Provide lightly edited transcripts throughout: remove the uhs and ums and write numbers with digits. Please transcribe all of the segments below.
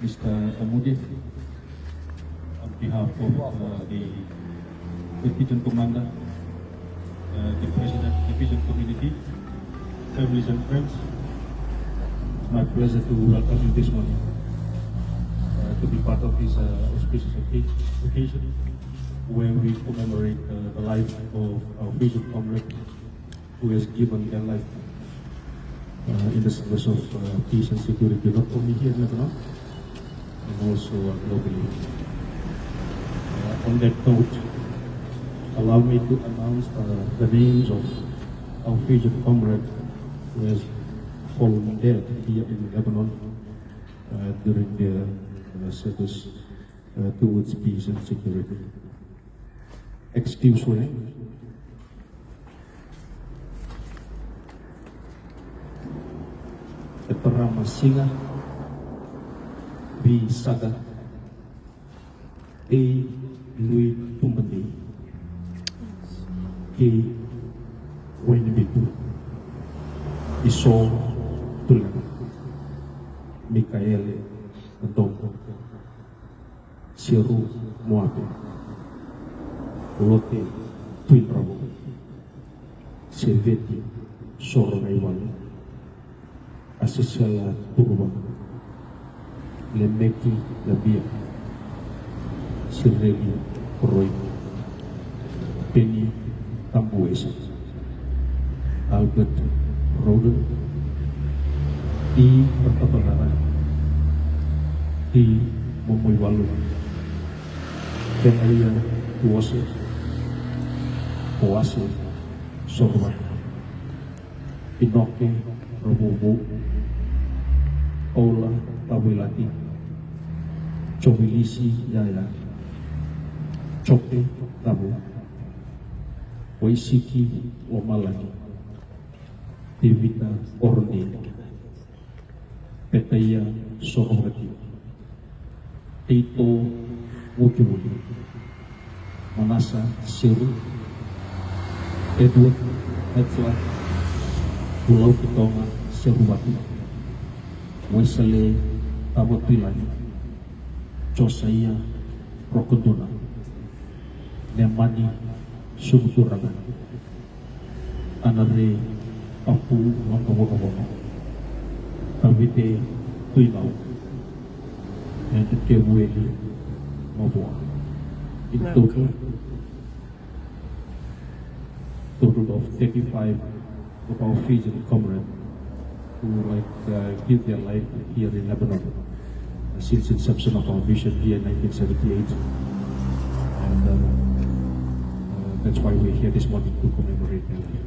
Mr. Amudif, on behalf of the Division Commander, the President Division Community, families and friends, it's my pleasure to welcome you this morning to be part of this auspicious occasion where we commemorate the life of our Vision comrade who has given their life in the service of peace and security, not only here in Lebanon, and also globally. On that note, allow me to announce the names of our Vision comrade who has fallen dead here in Lebanon during their service towards peace and security. Excuse me. Pertama Singa B. Saga A. Louis Tumbandi A. Waynebitu Iso Tulan Mikael Ntongo Siru Moabe Lote Twinrabo Silveti Sorongaiwan Asisala Turba Lemeki Labia Sireli Roy Penny Tambuesa Albert Roden di Pertapagaran di Momoiwalu Penalia Tuase Oase Sorba Pinoke Robobo Ola Tawilati Chobilisi Yaya Chope Tabu Waisiki Omalaki Devita Orde Petaya Sorogati Tito Wujuli Manasa Siru Edward Hetzla Pulau Kitonga Seruwati Wesley Tamatulani Josaya Rokoduna Nemani Subuturaga Anare Papu Makawokawoka Kavite Tuinau and Keweli Mabua. In total of 35 of our Fijian comrades who give their life here in Lebanon since inception of our vision here in 1978, and that's why we're here this morning to commemorate their life.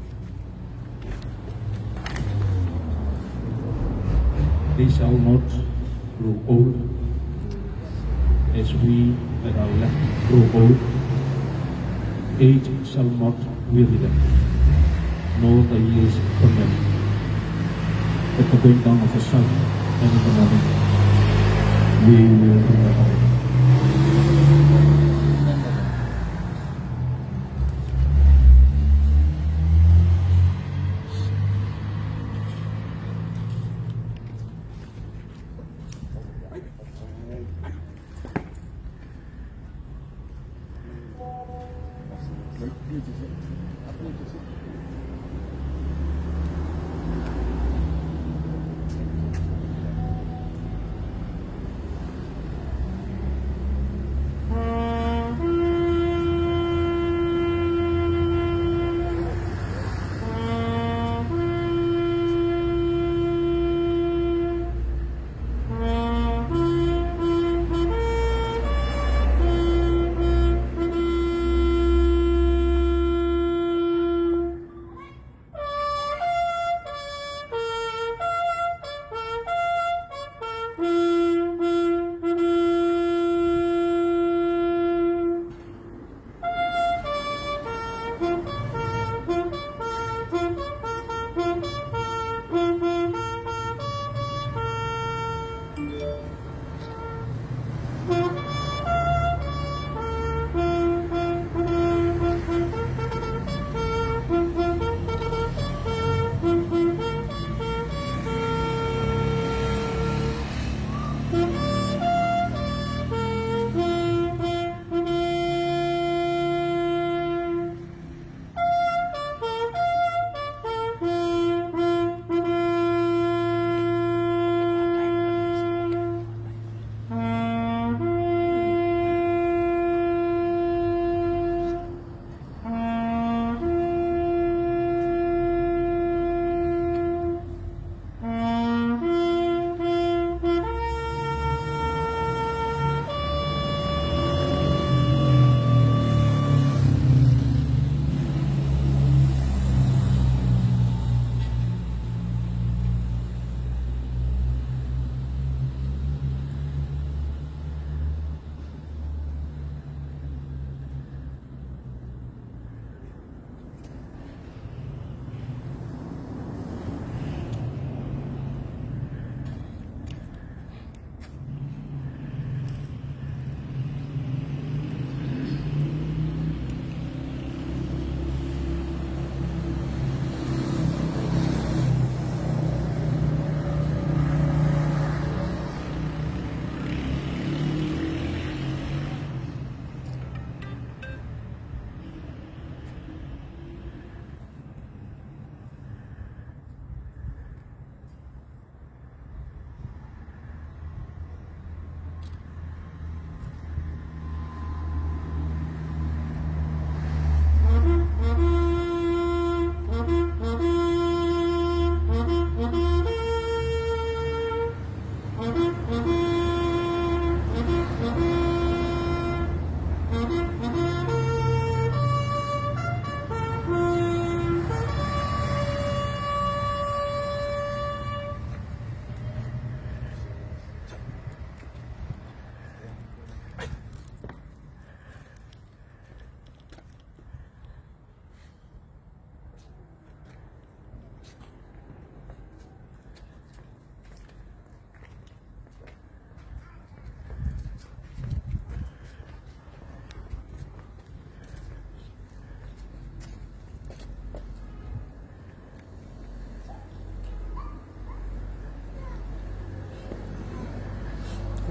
They shall not grow old as we that are left grow old. Age shall not weary them, nor the years condemn. At the going down of the sun and in the morning, we will remember.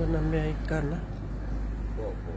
Pan American na. Opo.